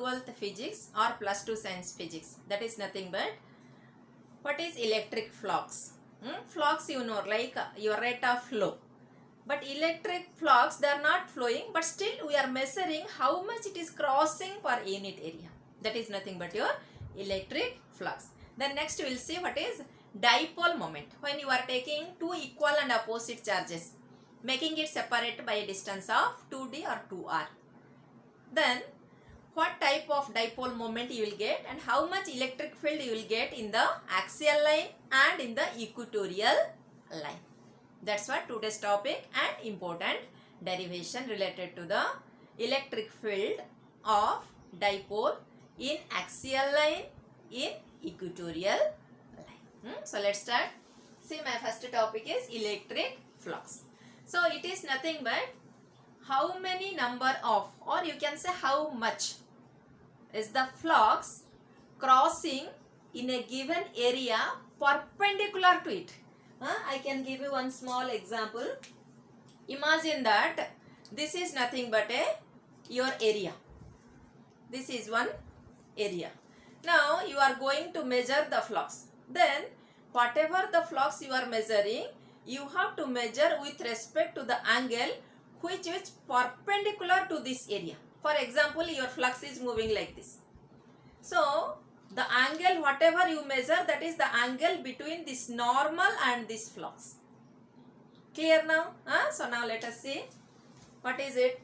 12th physics or plus 2 science physics. That is nothing but what is electric flux. Flux you know, like your rate of flow. But electric flux, they are not flowing, but still we are measuring how much it is crossing per unit area. That is nothing but your electric flux. Then next we will see what is dipole moment. When you are taking two equal and opposite charges, making it separate by a distance of 2d or 2r. Then what type of dipole moment you will get and how much electric field you will get in the axial line and in the equatorial line. That's what today's topic and important derivation related to the electric field of dipole in axial line, in equatorial line. So let's start. See, my first topic is electric flux. So it is nothing but how many number of, or you can say how much is the flux crossing in a given area perpendicular to it. I can give you one small example. Imagine that this is nothing but your area. This is one area. Now you are going to measure the flux. Then whatever the flux you are measuring, you have to measure with respect to the angle which is perpendicular to this area. For example, your flux is moving like this. So the angle whatever you measure, that is the angle between this normal and this flux. Clear now? So now let us see what is it.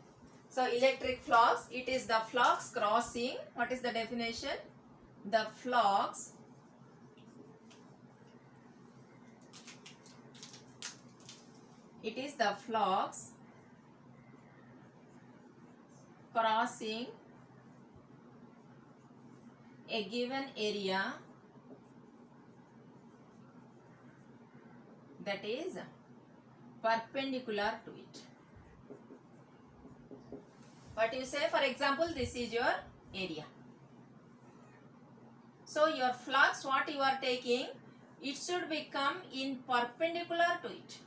So electric flux, it is the flux crossing. What is the definition? The flux it is the flux crossing a given area that is perpendicular to it. What you say, for example, this is your area. So your flux what you are taking, it should become in perpendicular to it.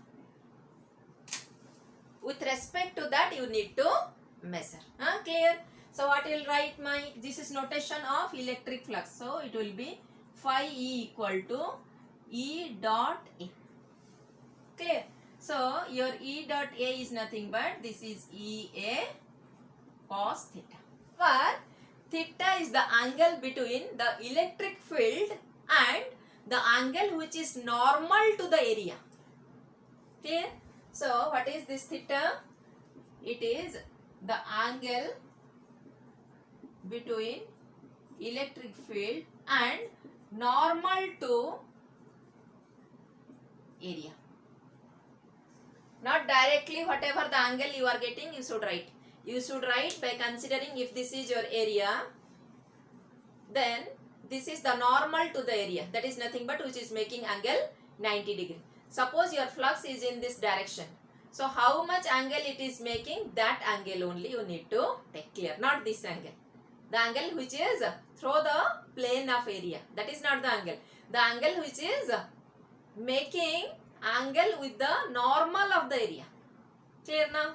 With respect to that you need to measure. Clear? So what will write this is notation of electric flux. So it will be phi E equal to E dot A. Clear? So your E dot A is nothing but this is EA cos theta. Where theta is the angle between the electric field and the angle which is normal to the area. Clear? So what is this theta? It is the angle between electric field and normal to area. Not directly whatever the angle you are getting you should write. You should write by considering if this is your area, then this is the normal to the area. That is nothing but which is making angle 90 degree. Suppose your flux is in this direction. So how much angle it is making, that angle only you need to take care, not this angle. The angle which is through the plane of area, that is not the angle. The angle which is making angle with the normal of the area. Clear now?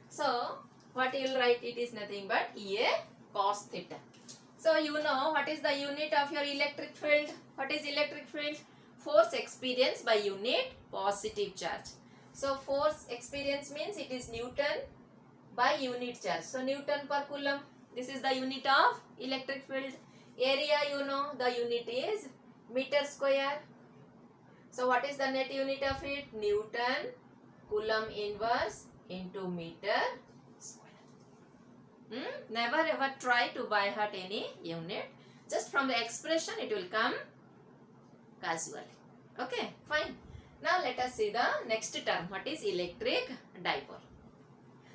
So what you will write, it is nothing but EA cos theta. So you know what is the unit of your electric field. What is electric field? Force experienced by unit positive charge. So force experience means it is Newton by unit charge. So Newton per coulomb. This is the unit of electric field. Area you know the unit is meter square. So what is the net unit of it? Newton coulomb inverse into meter square. Never ever try to by heart any unit. Just from the expression it will come casually. Okay, fine. Now let us see the next term. What is electric dipole?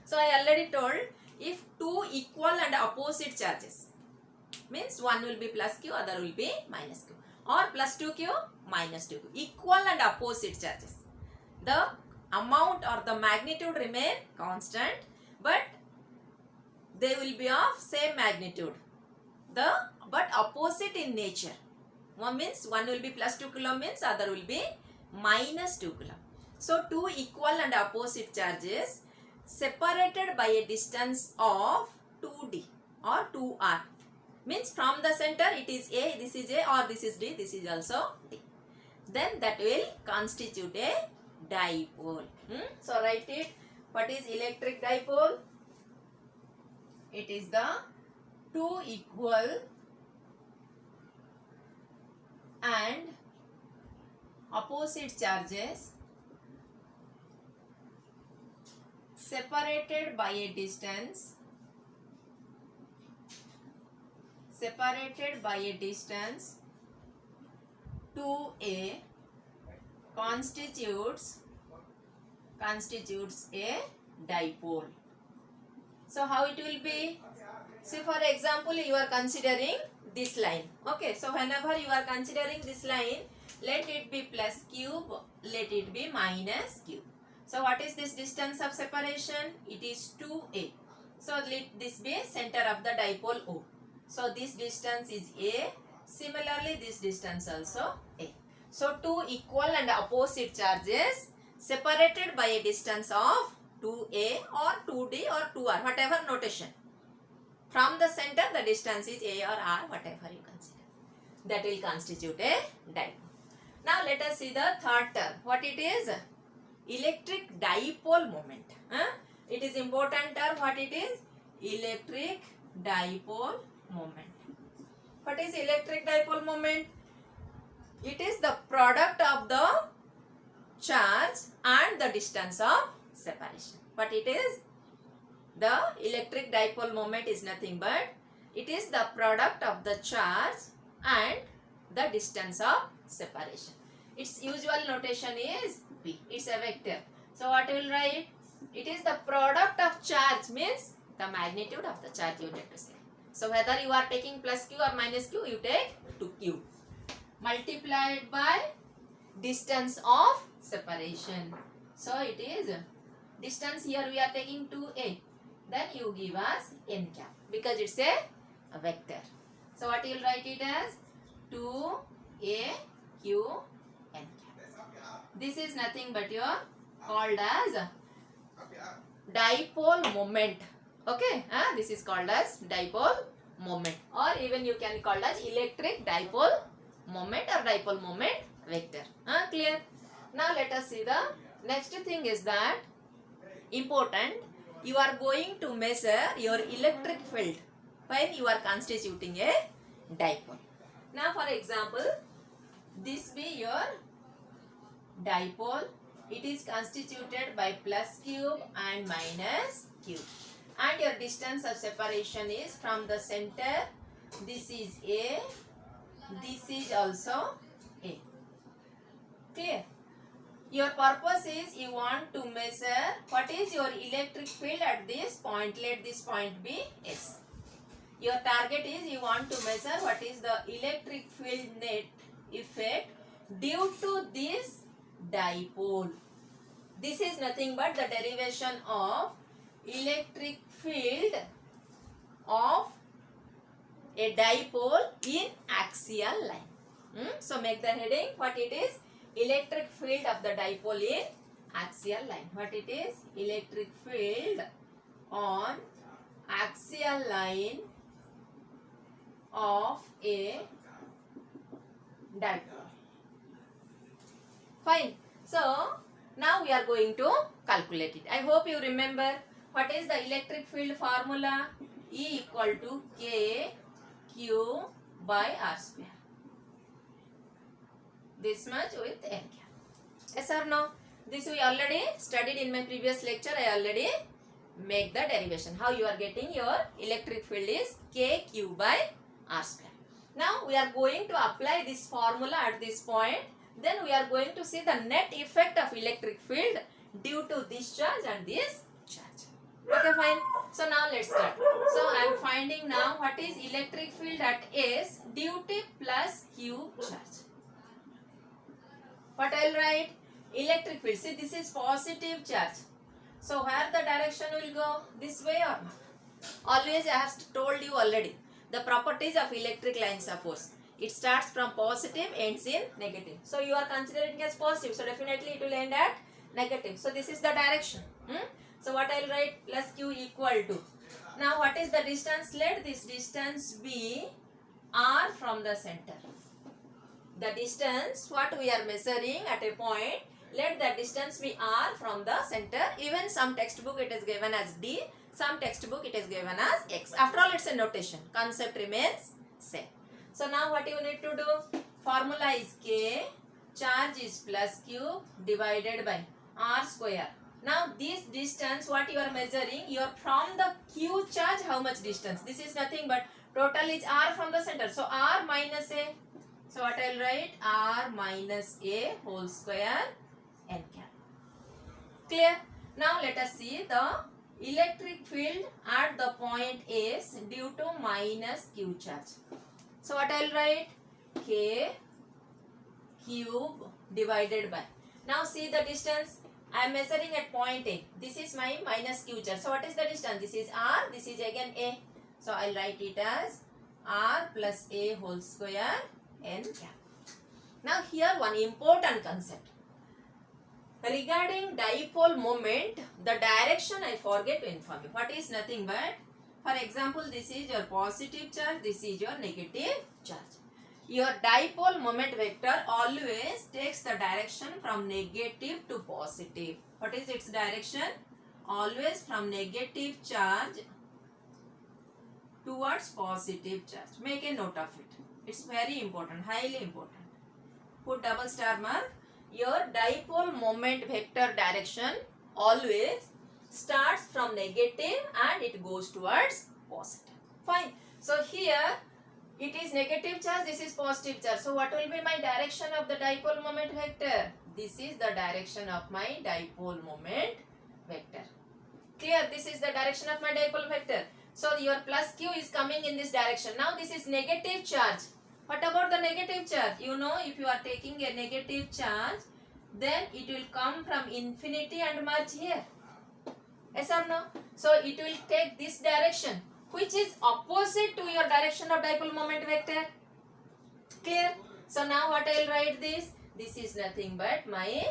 So I already told, if two equal and opposite charges, means one will be plus q, other will be minus q, or plus 2q, minus 2q, equal and opposite charges, the amount or the magnitude remain constant, but they will be of same magnitude, but opposite in nature. One means one will be plus 2 coulomb means other will be minus 2 coulomb. So two equal and opposite charges separated by a distance of 2d or 2r. Means from the center it is A, this is A, or this is D, this is also D. Then that will constitute a dipole. So write it. What is electric dipole? It is the two equal and opposite charges separated by a distance separated by a distance 2a constitutes a dipole. So how it will be? See, for example, you are considering this line. Okay, so whenever you are considering this line, let it be plus cube, let it be minus cube. So what is this distance of separation? It is 2a. So let this be center of the dipole O. So this distance is A. Similarly, this distance also A. So two equal and opposite charges separated by a distance of 2a or 2d or 2r, whatever notation. From the center, the distance is A or R, whatever you consider. That will constitute a dipole. Now let us see the third term. What it is? Electric dipole moment. It is important term. What it is? Electric dipole moment. What is electric dipole moment? It is the product of the charge and the distance of separation. What it is? The electric dipole moment is nothing but it is the product of the charge and the distance of separation. Its usual notation is P. It's a vector. So what you will write? It is the product of charge, means the magnitude of the charge you need to say. So whether you are taking plus q or minus q, you take 2q multiplied by distance of separation. So it is distance, here we are taking 2a. Then you give us n cap because it's a vector. So what you will write it as? 2a q n cap. This is nothing but your called as dipole moment. Okay, this is called as dipole moment, or even you can call as electric dipole moment or dipole moment vector. Clear? Now let us see the next thing is that important. You are going to measure your electric field when you are constituting a dipole. Now for example, this be your dipole. It is constituted by plus cube and minus cube. And your distance of separation is from the center. This is A. This is also A. Clear? Your purpose is you want to measure what is your electric field at this point. Let this point be S. Your target is you want to measure what is the electric field net effect due to this dipole. This is nothing but the derivation of electric field of a dipole in axial line. So make the heading what it is? Electric field of the dipole in axial line. What it is? Electric field on axial line of a dipole. Fine. So now we are going to calculate it. I hope you remember what is the electric field formula? E equal to K Q by R square. This much with n cap. Yes or no? This we already studied in my previous lecture. I already make the derivation. How you are getting your electric field is K Q by R square. Now we are going to apply this formula at this point. Then we are going to see the net effect of electric field due to this charge and this charge. Okay, fine. So now let's start. So I am finding now what is electric field at S due to plus Q charge. What I will write? Electric field. See, this is positive charge. So where the direction will go? This way or not? Always I have told you already the properties of electric lines of force. It starts from positive, ends in negative. So you are considering as positive. So definitely it will end at negative. So this is the direction. So what I will write? Plus Q equal to. Now what is the distance? Let this distance be r from the center. The distance what we are measuring at a point, let the distance be r from the center. Even some textbook it is given as d, some textbook it is given as x. After all, it's a notation. Concept remains same. So now what you need to do? Formula is k, charge is plus q divided by r square. Now this distance what you are measuring, you are from the q charge, how much distance? This is nothing but total is r from the center. So r minus a. So what I will write? R minus a whole square n cap. Clear? Now let us see the electric field at the point S due to minus q charge. So what I will write? K cube divided by. Now see the distance. I am measuring at point A. This is my minus q charge. So what is the distance? This is r. This is again a. So I will write it as r plus a whole square n cap. Now here one important concept. Regarding dipole moment, the direction I forget to inform you. What is nothing but, for example, this is your positive charge, this is your negative charge. Your dipole moment vector always takes the direction from negative to positive. What is its direction? Always from negative charge towards positive charge. Make a note of it. It's very important, highly important. Put double star mark. Your dipole moment vector direction always starts from negative and it goes towards positive. Fine. So here it is negative charge, this is positive charge. So what will be my direction of the dipole moment vector? This is the direction of my dipole moment vector. Clear? This is the direction of my dipole vector. So your plus q is coming in this direction. Now this is negative charge. What about the negative charge? You know, if you are taking a negative charge, then it will come from infinity and merge here. Yes or no? So it will take this direction, which is opposite to your direction of dipole moment vector. Clear? So now what I will write this? This is nothing but my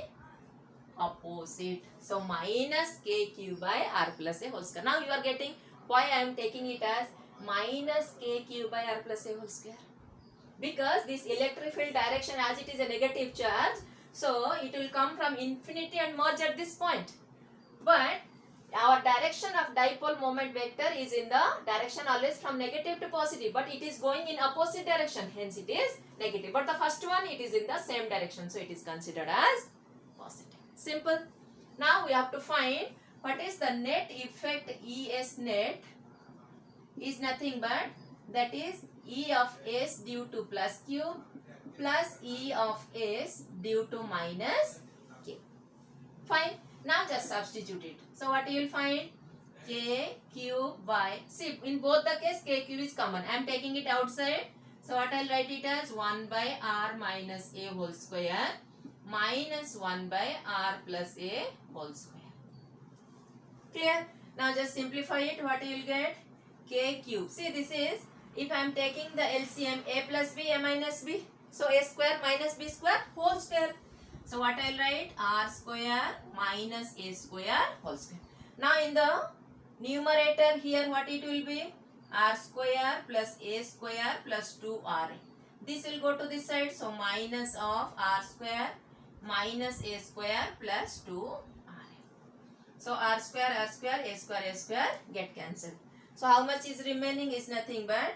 opposite. So minus kq by r plus a whole square. Now you are getting why I am taking it as minus kq by r plus a whole square. Because this electric field direction, as it is a negative charge, so it will come from infinity and merge at this point. But our direction of dipole moment vector is in the direction always from negative to positive, but it is going in opposite direction, hence it is negative. But the first one, it is in the same direction, so it is considered as positive. Simple. Now we have to find what is the net effect. ES net is nothing but, that is E of S due to plus Q plus E of S due to minus K. Fine. Now just substitute it. So what you will find? K cube by, see in both the case K cube is common. I am taking it outside. So what I will write it as 1 by R minus A whole square minus 1 by R plus A whole square. Clear? Now just simplify it. What you will get? K cube. See, this is, if I am taking the LCM, A plus B, A minus B. So A square minus B square whole square. So what I will write? R square minus A square whole square. Now in the numerator here what it will be? R square plus A square plus 2RA. This will go to this side. So minus of R square minus A square plus 2RA. So R square, A square get cancelled. So how much is remaining is nothing but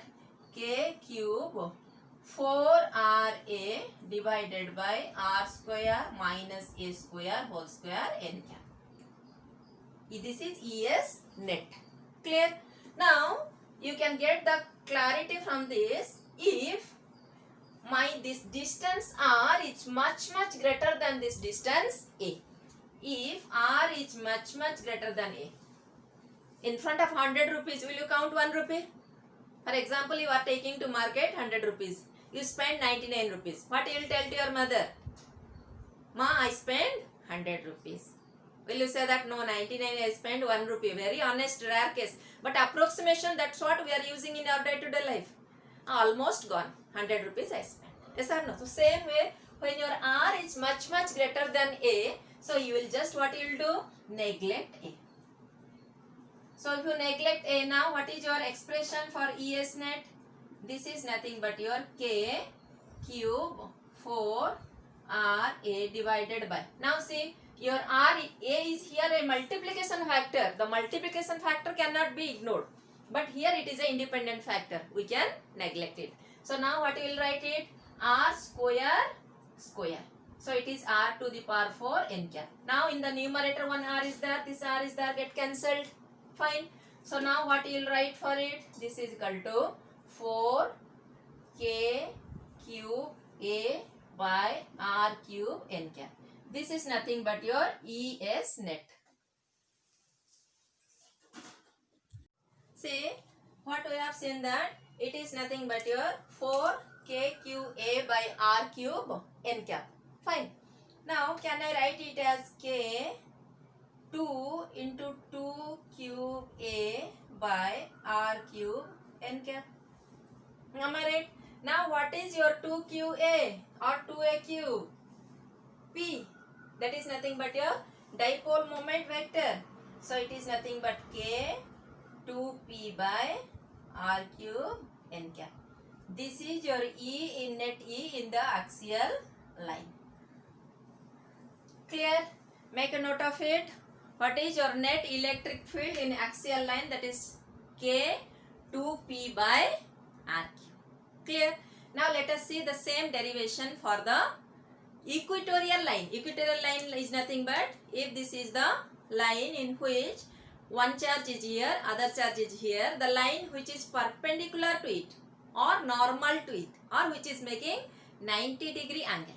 K cube 4RA divided by R square minus A square whole square n cap. This is ES net. Clear? Now you can get the clarity from this. If this distance R is much greater than this distance A. If R is much greater than A. In front of 100 rupees, will you count 1 rupee? For example, you are taking to market 100 rupees. You spend 99 rupees. What you will tell to your mother? Ma, I spend 100 rupees. Will you say that no, 99 I spend 1 rupee? Very honest, rare case. But approximation, that's what we are using in our day-to-day life. Almost gone. 100 rupees I spent. Yes or no? So same way, when your R is much greater than A, so you will just, what you will do? Neglect A. So if you neglect A now, what is your expression for ES net? This is nothing but your k cube 4 r a divided by. Now see, your r a is here a multiplication factor. The multiplication factor cannot be ignored. But here it is an independent factor. We can neglect it. So now what we will write it? R square square. So it is r to the power 4 n cap. Now in the numerator one r is there. This r is there. Get cancelled. Fine. So now what you will write for it? This is equal to 4 k cube a by r cube n cap. This is nothing but your ES net. See what we have seen, that it is nothing but your 4 k cube a by r cube n cap. Fine. Now can I write it as k 2 into 2 cube a by r cube n cap? Am I right? Now what is your 2qa or 2a cube? P. That is nothing but your dipole moment vector. So it is nothing but k 2p by r cube n cap. This is your E in net E in the axial line. Clear? Make a note of it. What is your net electric field in axial line? That is k 2p by r cube. Clear? Now let us see the same derivation for the equatorial line. Equatorial line is nothing but if this is the line in which one charge is here, other charge is here, the line which is perpendicular to it or normal to it or which is making 90-degree angle.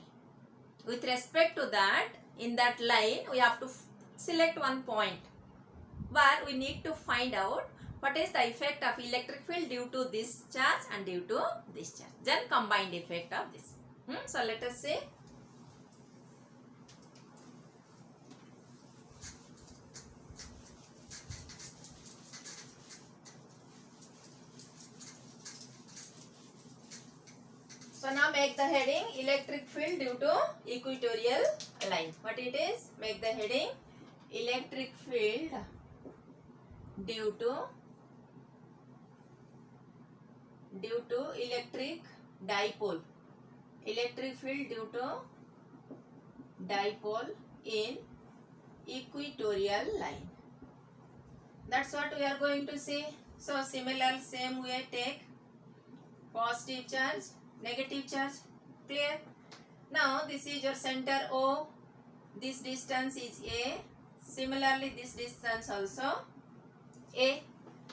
With respect to that, in that line we have to select one point where we need to find out what is the effect of electric field due to this charge and due to this charge. Then combined effect of this. So let us see. So now make the heading electric field due to equatorial line. What it is? Make the heading electric field due to electric dipole. Electric field due to dipole in equatorial line. That's what we are going to see. So similar same way, take positive charge, negative charge. Clear? Now this is your center O. This distance is A. Similarly this distance also A.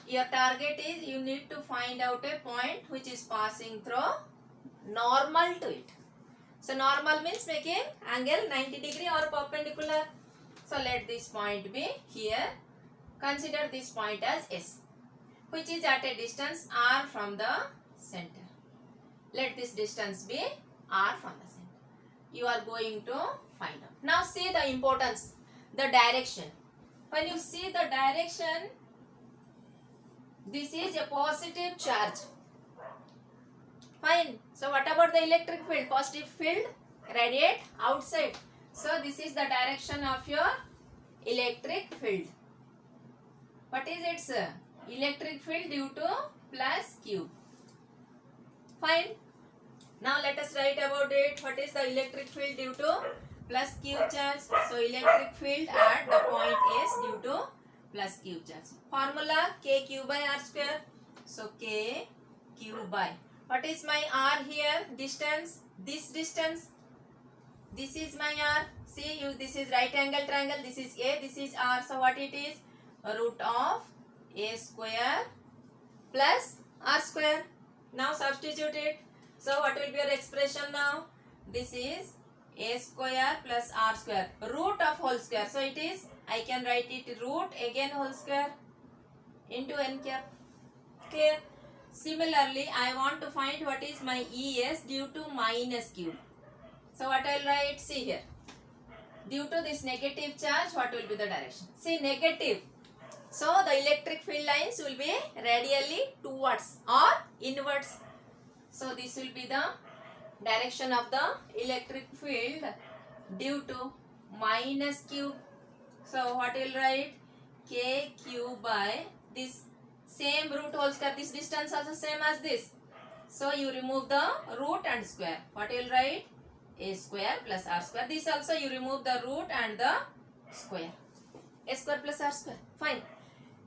Your target is you need to find out a point which is passing through normal to it. So normal means making angle 90-degree or perpendicular. So let this point be here. Consider this point as S, which is at a distance R from the center. Let this distance be R from the center. You are going to find out. Now see the importance, the direction. When you see the direction, this is a positive charge. Fine. So what about the electric field? Positive field radiate outside. So this is the direction of your electric field. What is its electric field due to plus Q? Fine. Now let us write about it. What is the electric field due to plus Q charge? So electric field at the point S due to plus Q charge. Formula K Q by R square. So K Q by. What is my R here? Distance. This distance. This is my R. See, this is right angle triangle. This is A. This is R. So what it is? Root of A square plus R square. Now substitute it. So what will be your expression now? This is A square plus R square. Root of whole square. So it is, I can write it root again whole square into n cap. Clear? Similarly, I want to find what is my ES due to minus Q. So what I will write? See here. Due to this negative charge, what will be the direction? See, negative. So the electric field lines will be radially towards or inwards. So this will be the direction of the electric field due to minus Q. So what will write? KQ by this same root whole square. This distance also same as this. So you remove the root and square. What you will write? A square plus r square. This also you remove the root and the square. A square plus r square. Fine.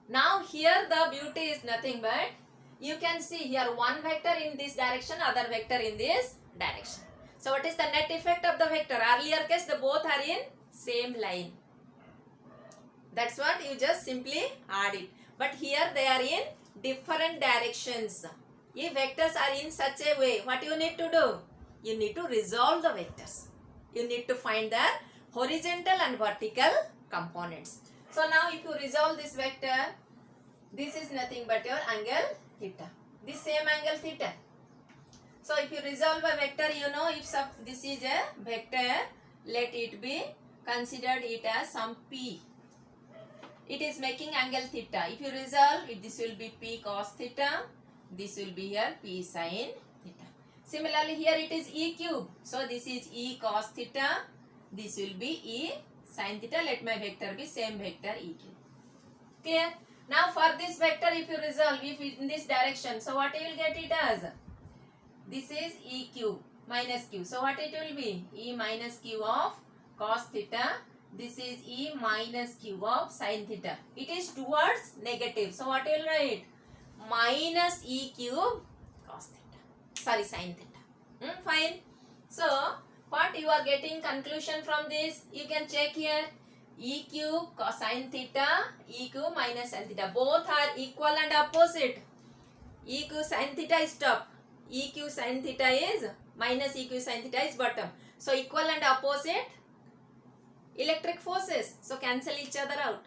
Now here the beauty is nothing but you can see here one vector in this direction, other vector in this direction. So what is the net effect of the vector? Earlier case the both are in same line. That's what you just simply add it. But here they are in different directions. If vectors are in such a way, what you need to do? You need to resolve the vectors. You need to find their horizontal and vertical components. So now if you resolve this vector, this is nothing but your angle theta. This same angle theta. So if you resolve a vector, you know if this is a vector, let it be considered it as some p. It is making angle theta. If you resolve it, this will be p cos theta. This will be here p sin theta. Similarly here it is e cube. So this is e cos theta. This will be e sin theta. Let my vector be same vector e cube. Clear? Now for this vector if you resolve, if in this direction, so what you will get it as? This is e cube minus q. So what it will be? E minus q of cos theta. This is e minus q of sin theta. It is towards negative. So what you will write? Minus e cube cos theta. Sorry, sin theta. Fine. So what you are getting conclusion from this? You can check here. E cube cos sin theta, e cube minus sin theta. Both are equal and opposite. E cube sin theta is top. E cube sin theta is minus e cube sin theta is bottom. So equal and opposite electric forces. So cancel each other out.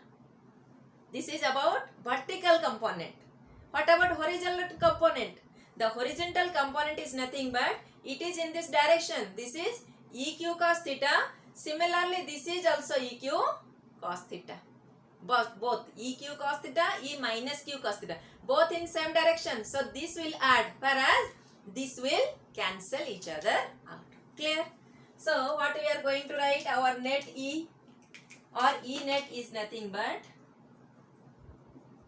This is about vertical component. What about horizontal component? The horizontal component is nothing but it is in this direction. This is e q cos theta. Similarly, this is also e q cos theta. Both e q cos theta, e minus q cos theta. Both in same direction. So this will add, whereas this will cancel each other out. Clear? So what we are going to write? Our net E or E net is nothing but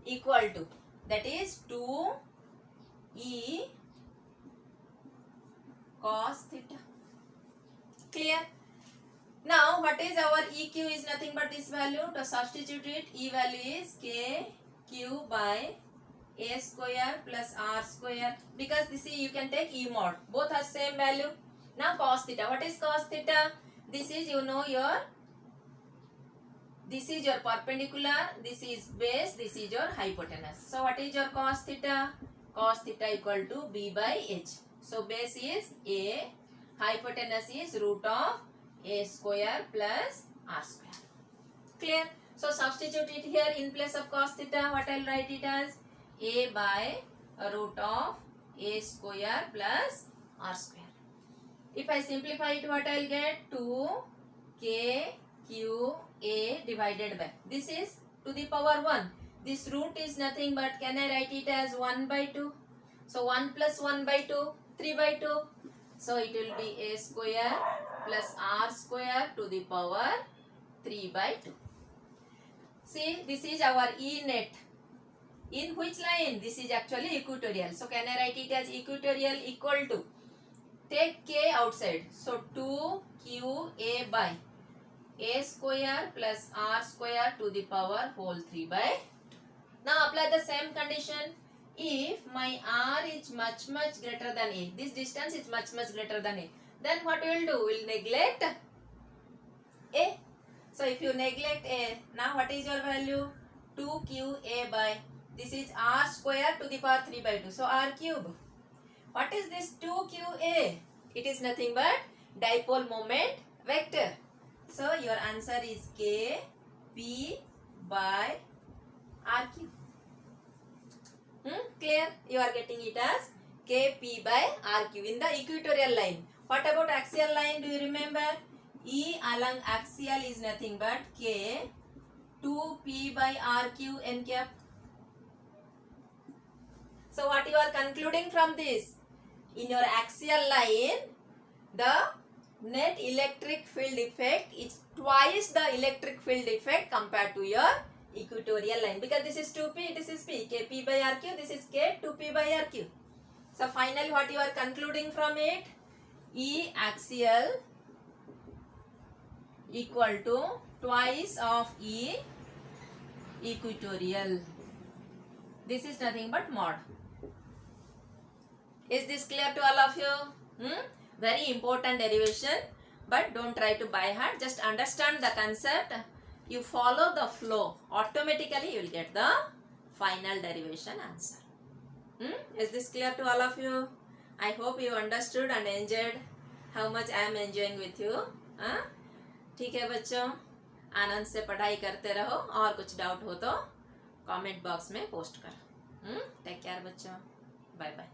equal to, that is 2e cos theta. Clear? Now what is our EQ is nothing but this value. To substitute it, E value is KQ by A square plus R square, because this is you can take E mod. Both are same value. Now cos theta. What is cos theta? This is this is your perpendicular, this is base, this is your hypotenuse. So what is your cos theta? Cos theta equal to B by H. So base is A, hypotenuse is root of A square plus R square. Clear? So substitute it here in place of cos theta. What I will write it as? A by root of A square plus R square. If I simplify it, what I will get? 2KQA divided by, this is to the power 1. This root is nothing but, can I write it as 1 by 2? So 1 plus 1 by 2, 3 by 2. So it will be A square plus R square to the power 3 by 2. See, this is our E net. In which line? This is actually equatorial. So can I write it as equatorial equal to, take K outside. So 2QA by A square plus R square to the power whole 3 by 2. Now apply the same condition. If my R is much greater than A, this distance is much greater than A, then what we will do? We will neglect A. So if you neglect A, now what is your value? 2QA by, this is R square to the power 3 by 2. So R cube. What is this 2QA? It is nothing but dipole moment vector. So your answer is KP by R cube. Clear? You are getting it as KP by R cube in the equatorial line. What about axial line? Do you remember? E along axial is nothing but K 2P by R cube n cap. So what you are concluding from this? In your axial line, the net electric field effect is twice the electric field effect compared to your equatorial line, because this is 2P, this is P, KP by RQ, this is K, 2P by RQ. So finally what you are concluding from it? E axial equal to twice of E equatorial. This is nothing but mod. Is this clear to all of you? Very important derivation, but don't try to by heart. Just understand the concept. You follow the flow. Automatically you will get the final derivation answer. Is this clear to all of you? I hope you understood and enjoyed how much I am enjoying with you. ठीक है बच्चों, आनंद से पढ़ाई करते रहो और कुछ doubt हो तो कमेंट बॉक्स में पोस्ट करो. टेक केयर बच्चों, बाय बाय.